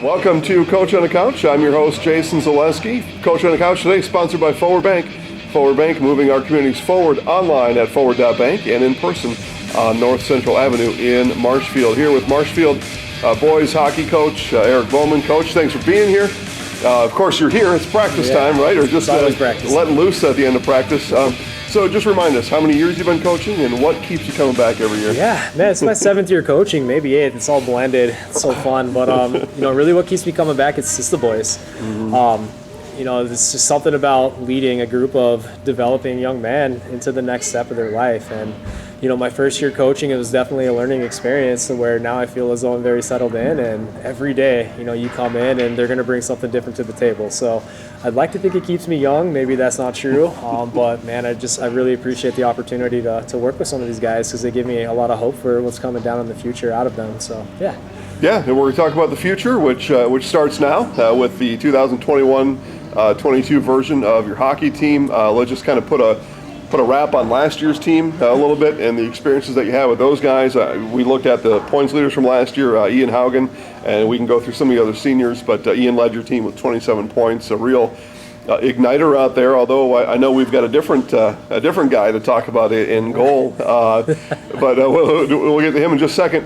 Welcome to Coach on the Couch. I'm your host, Jason Zaleski. Coach on the Couch today sponsored by Forward Bank. Forward Bank, moving our communities forward online at forward.bank and in person on North Central Avenue in Marshfield. Here with Marshfield boys hockey coach Eric Bowman. Coach, thanks for being here. Of course, you're here. It's practice time, right? Or just letting loose at the end of practice. So just remind us, how many years you've been coaching and what keeps you coming back every year? Yeah, man, it's my 7th year coaching, maybe 8th. It's all blended. It's so fun. But, really what keeps me coming back is just the boys. Mm-hmm. It's just something about leading a group of developing young men into the next step of their life. And, my first year coaching, it was definitely a learning experience to where now I feel as though I'm very settled in. And every day, you come in and they're going to bring something different to the table. So I'd like to think it keeps me young. Maybe that's not true. But, man, I really appreciate the opportunity to work with some of these guys because they give me a lot of hope for what's coming down in the future out of them. So, yeah. Yeah, and we're going to talk about the future, which starts now with the 2021-22 version of your hockey team. Let's just kind of put a wrap on last year's team a little bit and the experiences that you had with those guys. We looked at the points leaders from last year, Ian Haugen, and we can go through some of the other seniors, but Ian led your team with 27 points, a real igniter out there, although I know we've got a different guy to talk about in goal, but we'll get to him in just a second.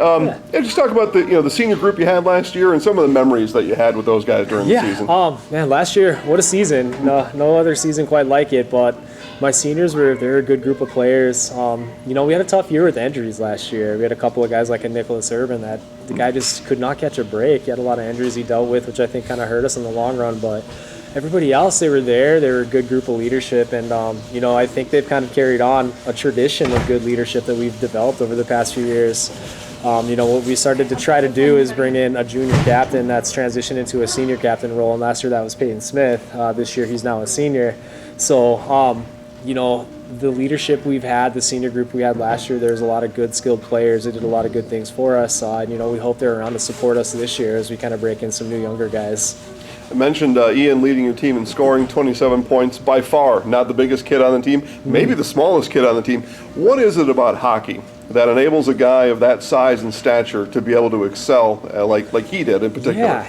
Just talk about the senior group you had last year and some of the memories that you had with those guys during the season. Man, last year, what a season. No other season quite like it, but my seniors they're a good group of players. We had a tough year with injuries last year. We had a couple of guys like a Nicholas Urban that the guy just could not catch a break. He had a lot of injuries he dealt with, which I think kind of hurt us in the long run, but everybody else, they were there. They were a good group of leadership, and I think they've kind of carried on a tradition of good leadership that we've developed over the past few years. What we started to try to do is bring in a junior captain that's transitioned into a senior captain role, and last year that was Peyton Smith. This year he's now a senior. So, the leadership we've had, the senior group we had last year, there's a lot of good skilled players that did a lot of good things for us. We hope they're around to support us this year as we kind of break in some new younger guys. I mentioned Ian leading your team in scoring, 27 points, by far not the biggest kid on the team, maybe the smallest kid on the team. What is it about hockey that enables a guy of that size and stature to be able to excel like he did in particular? Yeah,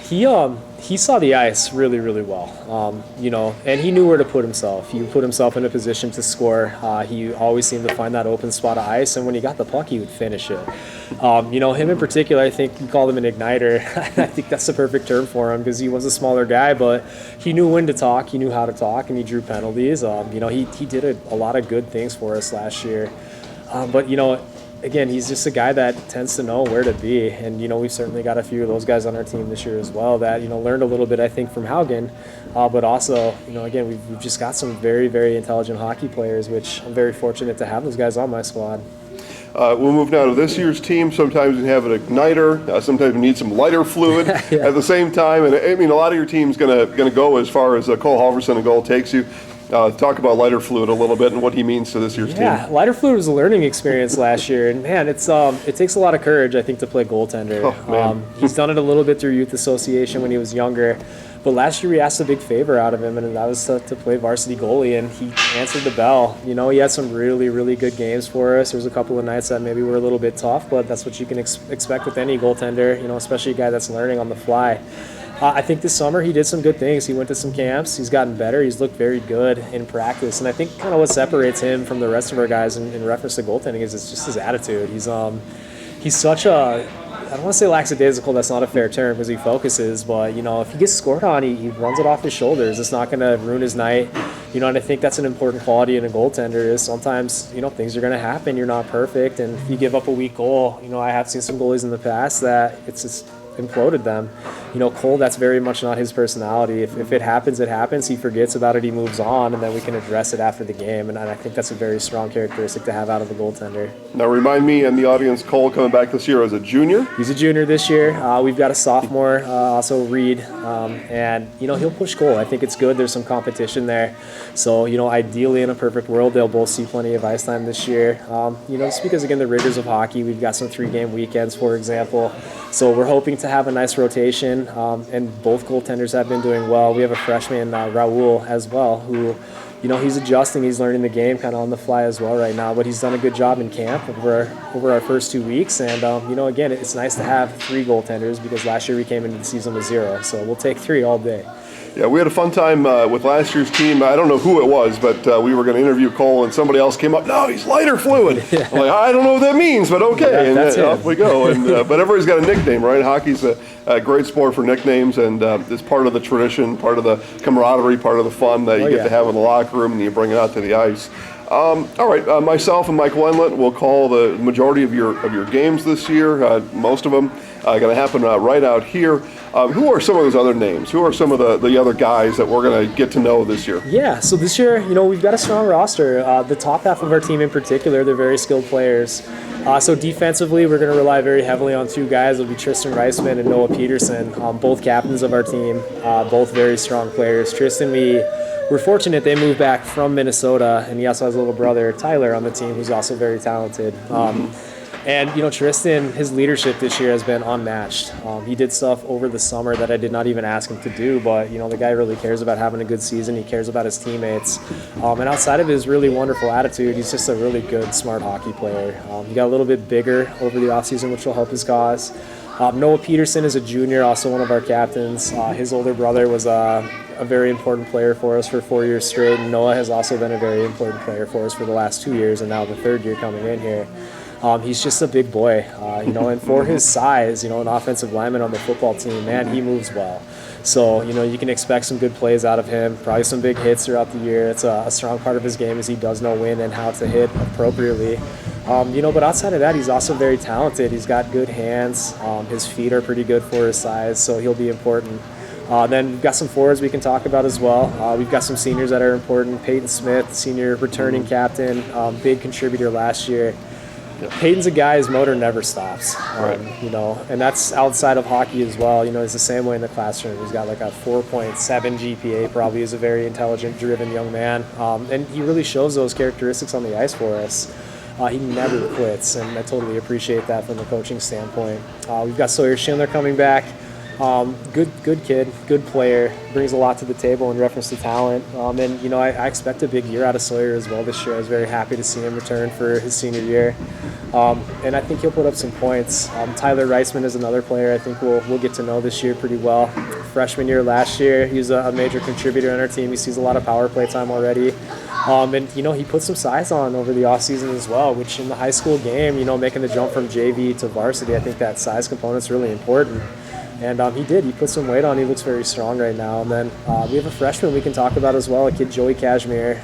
he saw the ice really, really well, and he knew where to put himself. He put himself in a position to score. He always seemed to find that open spot of ice, and when he got the puck, he would finish it. Him in particular, I think you called him an igniter. I think that's the perfect term for him because he was a smaller guy, but he knew when to talk, he knew how to talk, and he drew penalties. He did a lot of good things for us last year. Again, he's just a guy that tends to know where to be. And, we've certainly got a few of those guys on our team this year as well that, learned a little bit, I think, from Haugen. But also, again, we've just got some very, very intelligent hockey players, which I'm very fortunate to have those guys on my squad. We'll move now to this year's team. Sometimes we have an igniter. Sometimes we need some lighter fluid at the same time. And, a lot of your team's going to go as far as Cole Halverson in goal takes you. Talk about lighter fluid a little bit and what he means to this year's team. Yeah, lighter fluid was a learning experience last year, and man, it takes a lot of courage, I think, to play goaltender. He's done it a little bit through youth association when he was younger, but last year we asked a big favor out of him, and that was to play varsity goalie, and he answered the bell. He had some really, really good games for us. There was a couple of nights that maybe were a little bit tough, but that's what you can expect with any goaltender, especially a guy that's learning on the fly. I think this summer he did some good things. He went to some camps. He's gotten better. He's looked very good in practice. And I think kind of what separates him from the rest of our guys in reference to goaltending is it's just his attitude. He's such a, I don't want to say lackadaisical, that's not a fair term because he focuses, but, if he gets scored on, he runs it off his shoulders. It's not going to ruin his night. And I think that's an important quality in a goaltender is sometimes, things are going to happen. You're not perfect. And if you give up a weak goal, I have seen some goalies in the past that it's just imploded them. Cole, that's very much not his personality. If it happens, it happens. He forgets about it, he moves on, and then we can address it after the game. And I think that's a very strong characteristic to have out of a goaltender. Now, remind me and the audience, Cole coming back this year as a junior? He's a junior this year. We've got a sophomore, also Reed, and he'll push Cole. I think it's good. There's some competition there. So, ideally in a perfect world, they'll both see plenty of ice time this year. Just because, again, the rigors of hockey, we've got some 3-game weekends, for example. So we're hoping to have a nice rotation, and both goaltenders have been doing well. We have a freshman, Raul, as well, who he's adjusting. He's learning the game kind of on the fly as well right now. But he's done a good job in camp over our first 2 weeks. And, again, it's nice to have 3 goaltenders because last year we came into the season with 0. So we'll take 3 all day. Yeah, we had a fun time with last year's team. I don't know who it was, but we were going to interview Cole, and somebody else came up. No, he's lighter fluid. Yeah. I'm like, I don't know what that means, but okay. Yeah, and off we go. And but everybody's got a nickname, right? Hockey's a great sport for nicknames, and it's part of the tradition, part of the camaraderie, part of the fun that you get to have in the locker room, and you bring it out to the ice. All right, myself and Mike Wendlandt will call the majority of your games this year. Most of them going to happen right out here. Who are some of those other names? Who are some of the other guys that we're going to get to know this year? Yeah, so this year, we've got a strong roster. The top half of our team in particular, they're very skilled players. So defensively, we're going to rely very heavily on 2 guys. It'll be Tristan Reisman and Noah Peterson, both captains of our team, both very strong players. Tristan, we're fortunate they moved back from Minnesota, and he also has a little brother, Tyler, on the team, who's also very talented. And, Tristan, his leadership this year has been unmatched. He did stuff over the summer that I did not even ask him to do, but, the guy really cares about having a good season. He cares about his teammates. And outside of his really wonderful attitude, he's just a really good, smart hockey player. He got a little bit bigger over the offseason, which will help his cause. Noah Peterson is a junior, also one of our captains. His older brother was a very important player for us for 4 years straight, and Noah has also been a very important player for us for the last 2 years, and now the 3rd year coming in here. He's just a big boy, and for his size, an offensive lineman on the football team, man, he moves well. So, you can expect some good plays out of him, probably some big hits throughout the year. It's a strong part of his game is he does know when and how to hit appropriately. But outside of that, he's also very talented. He's got good hands. His feet are pretty good for his size, so he'll be important. Then we've got some forwards we can talk about as well. We've got some seniors that are important. Peyton Smith, senior returning captain, big contributor last year. Peyton's a guy, his motor never stops, and that's outside of hockey as well. He's the same way in the classroom. He's got like a 4.7 GPA, probably is a very intelligent, driven young man, and he really shows those characteristics on the ice for us. He never quits, and I totally appreciate that from a coaching standpoint. We've got Sawyer Schindler coming back. Good kid, good player, brings a lot to the table in reference to talent. And, I expect a big year out of Sawyer as well this year. I was very happy to see him return for his senior year. And I think he'll put up some points. Tyler Reisman is another player I think we'll get to know this year pretty well. Freshman year last year, he's a major contributor on our team. He sees a lot of power play time already. And, he put some size on over the offseason as well, which in the high school game, making the jump from JV to varsity, I think that size component's really important. And he did. He put some weight on. He looks very strong right now. And then we have a freshman we can talk about as well, a kid, Joey Cashmere.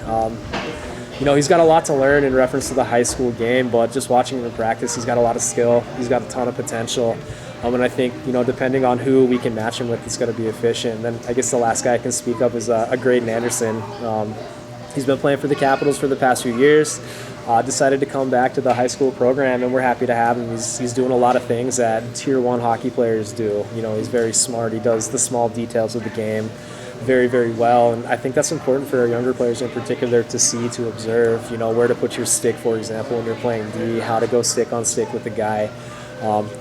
He's got a lot to learn in reference to the high school game, but just watching him in practice, he's got a lot of skill. He's got a ton of potential. And I think, depending on who we can match him with, it's going to be efficient. And then I guess the last guy I can speak of is a Graydon Anderson. He's been playing for the Capitals for the past few years. Decided to come back to the high school program, and we're happy to have him. He's doing a lot of things that Tier 1 hockey players do. He's very smart. He does the small details of the game very, very well, and I think that's important for our younger players in particular to see, to observe, where to put your stick, for example, when you're playing D, how to go stick on stick with the guy.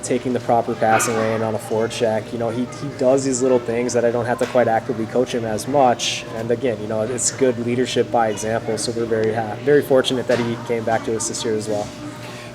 Taking the proper passing lane on a forecheck. He does these little things that I don't have to quite actively coach him as much. And again, it's good leadership by example. So we're very fortunate that he came back to us this year as well.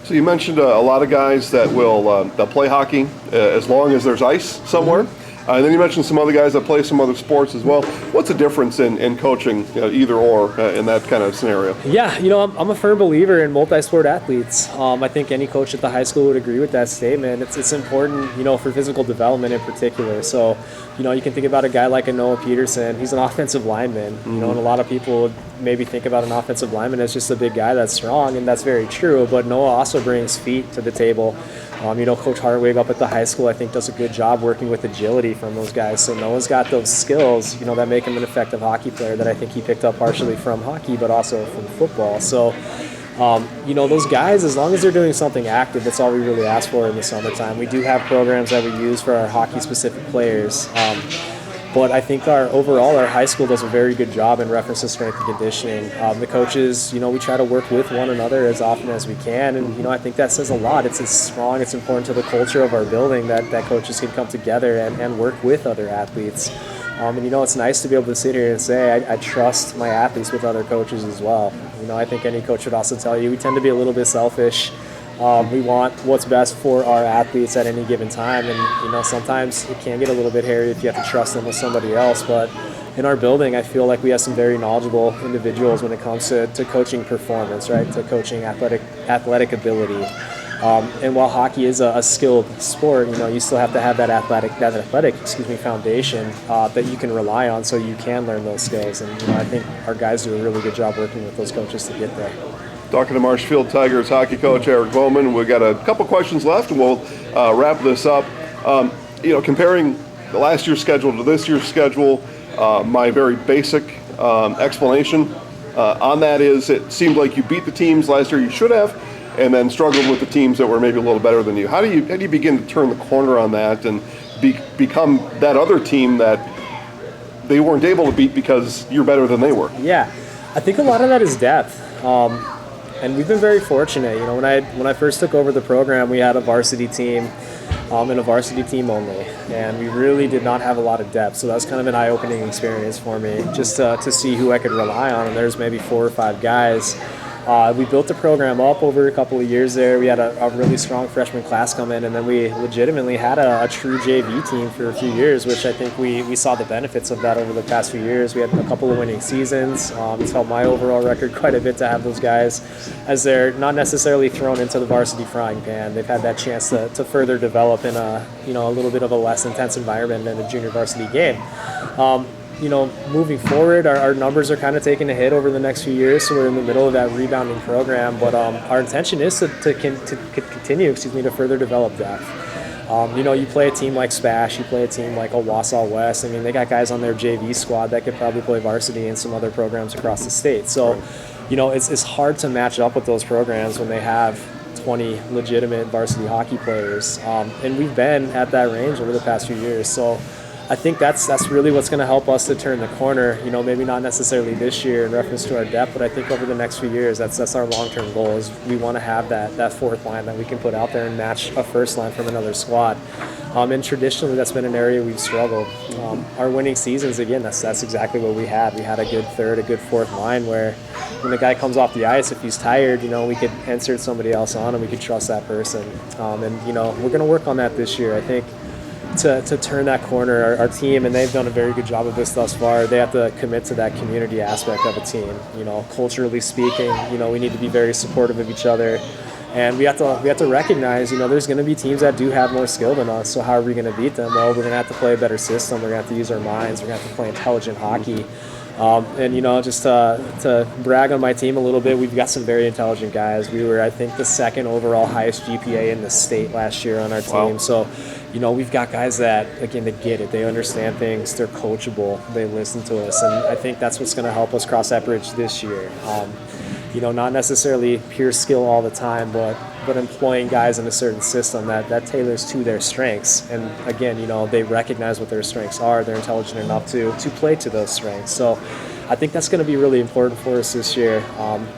So you mentioned a lot of guys that will they'll play hockey as long as there's ice somewhere. Mm-hmm. And then you mentioned some other guys that play some other sports as well. What's the difference in coaching, either or, in that kind of scenario? Yeah, I'm a firm believer in multi-sport athletes. I think any coach at the high school would agree with that statement. It's important, for physical development in particular. So, you can think about a guy like a Noah Peterson. He's an offensive lineman, and a lot of people would maybe think about an offensive lineman as just a big guy that's strong, and that's very true. But Noah also brings feet to the table. Coach Hartwig up at the high school, I think, does a good job working with agility from those guys. So Noah's got those skills, that make him an effective hockey player that I think he picked up partially from hockey, but also from football. So, those guys, as long as they're doing something active, that's all we really ask for in the summertime. We do have programs that we use for our hockey-specific players. But I think our high school does a very good job in reference to strength and conditioning. The coaches, we try to work with one another as often as we can. And, I think that says a lot. It's strong. It's important to the culture of our building that coaches can come together and work with other athletes. And it's nice to be able to sit here and say I trust my athletes with other coaches as well. I think any coach would also tell you we tend to be a little bit selfish. We want what's best for our athletes at any given time, and sometimes it can get a little bit hairy if you have to trust them with somebody else. But in our building, I feel like we have some very knowledgeable individuals when it comes to coaching performance, right? To coaching athletic ability. And while hockey is a skilled sport, you still have to have that athletic foundation that you can rely on, so you can learn those skills. And I think our guys do a really good job working with those coaches to get there. Talking to Marshfield Tigers hockey coach Eric Bowman. We've got a couple questions left, and we'll wrap this up. Comparing the last year's schedule to this year's schedule, my very basic explanation on that is it seemed like you beat the teams last year you should have, and then struggled with the teams that were maybe a little better than you. How do you begin to turn the corner on that and become that other team that they weren't able to beat because you're better than they were? Yeah, I think a lot of that is depth. And we've been very fortunate. When I first took over the program, we had a varsity team and a varsity team only, and we really did not have a lot of depth. So that was kind of an eye-opening experience for me, just to see who I could rely on. And there's maybe 4 or 5 guys. We built the program up over a couple of years there. We had a really strong freshman class come in, and then we legitimately had a true JV team for a few years, which I think we saw the benefits of that over the past few years. We had a couple of winning seasons. It's helped my overall record quite a bit to have those guys, as they're not necessarily thrown into the varsity frying pan. They've had that chance to further develop in a little bit of a less intense environment than a junior varsity game. Moving forward, our numbers are kind of taking a hit over the next few years, so we're in the middle of that rebounding program. But our intention is to continue, to further develop depth. You play a team like Spash, you play a team like Wausau West. I mean, they got guys on their JV squad that could probably play varsity in some other programs across the state. So, it's hard to match up with those programs when they have 20 legitimate varsity hockey players. And we've been at that range over the past few years. So I think that's really what's going to help us to turn the corner. Maybe not necessarily this year in reference to our depth, but I think over the next few years, that's our long-term goal. Is we want to have that fourth line that we can put out there and match a first line from another squad. And traditionally, that's been an area we've struggled. Our winning seasons, again, that's exactly what we had. We had a good third, a good fourth line where when the guy comes off the ice, if he's tired, we could insert somebody else on and we could trust that person. We're going to work on that this year. I think to turn that corner, our team, and they've done a very good job of this thus far, they have to commit to that community aspect of a team. Culturally speaking, we need to be very supportive of each other. And we have to recognize, there's going to be teams that do have more skill than us. So how are we going to beat them? Well, we're going to have to play a better system. We're going to have to use our minds. We're going to have to play intelligent hockey. Just to brag on my team a little bit, we've got some very intelligent guys. We were, I think, the second overall highest GPA in the state last year on our team. Wow. So, we've got guys that, again, they get it. They understand things. They're coachable. They listen to us. And I think that's what's going to help us cross that bridge this year. Not necessarily pure skill all the time, but employing guys in a certain system that tailors to their strengths. And again, they recognize what their strengths are. They're intelligent enough to play to those strengths. So I think that's going to be really important for us this year.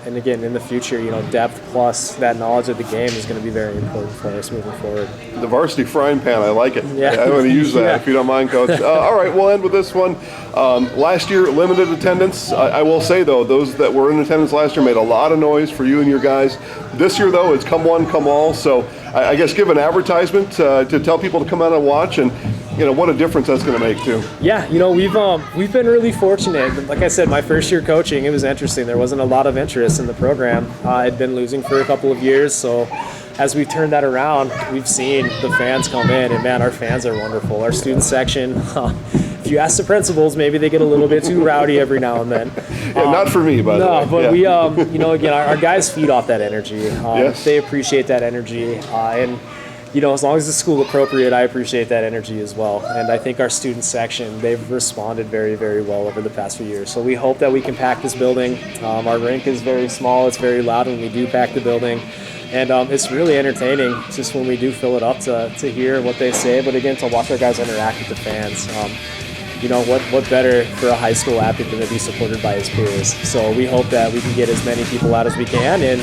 And again, in the future, depth plus that knowledge of the game is going to be very important for us moving forward. The varsity frying pan, I like it. Yeah. I'm going to use that Yeah. if you don't mind, Coach. All right, we'll end with this one. Last year, limited attendance. I will say, though, those that were in attendance last year made a lot of noise for you and your guys. This year, though, it's come one, come all. So I guess give an advertisement to tell people to come out and watch, and what a difference that's going to make too. Yeah, we've been really fortunate. Like I said, my first year coaching, it was interesting. There wasn't a lot of interest in the program. I'd been losing for a couple of years, so as we've turned that around, we've seen the fans come in, and man, our fans are wonderful. Our student section, if you ask the principals, maybe they get a little bit too rowdy every now and then. Yeah, not for me, by the way. No, but yeah. we, again, our guys feed off that energy. Yes. They appreciate that energy, and as long as it's school appropriate, I appreciate that energy as well. And I think our student section, they've responded very, very well over the past few years. So we hope that we can pack this building. Our rink is very small. It's very loud when we do pack the building. And it's really entertaining just when we do fill it up to hear what they say, but again, to watch our guys interact with the fans. What better for a high school athlete than to be supported by his peers? So we hope that we can get as many people out as we can, and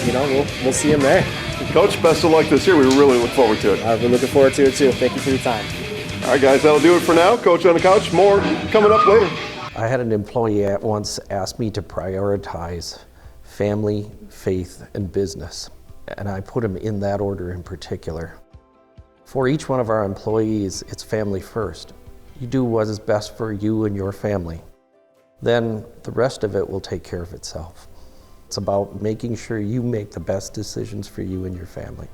we'll see them there. Coach, best of luck this year. We really look forward to it. We're looking forward to it too. Thank you for your time. All right, guys, that'll do it for now. Coach on the Couch, more coming up later. I had an employee at once ask me to prioritize family, faith, and business, and I put them in that order in particular. For each one of our employees, it's family first. You do what is best for you and your family. Then the rest of it will take care of itself. It's about making sure you make the best decisions for you and your family.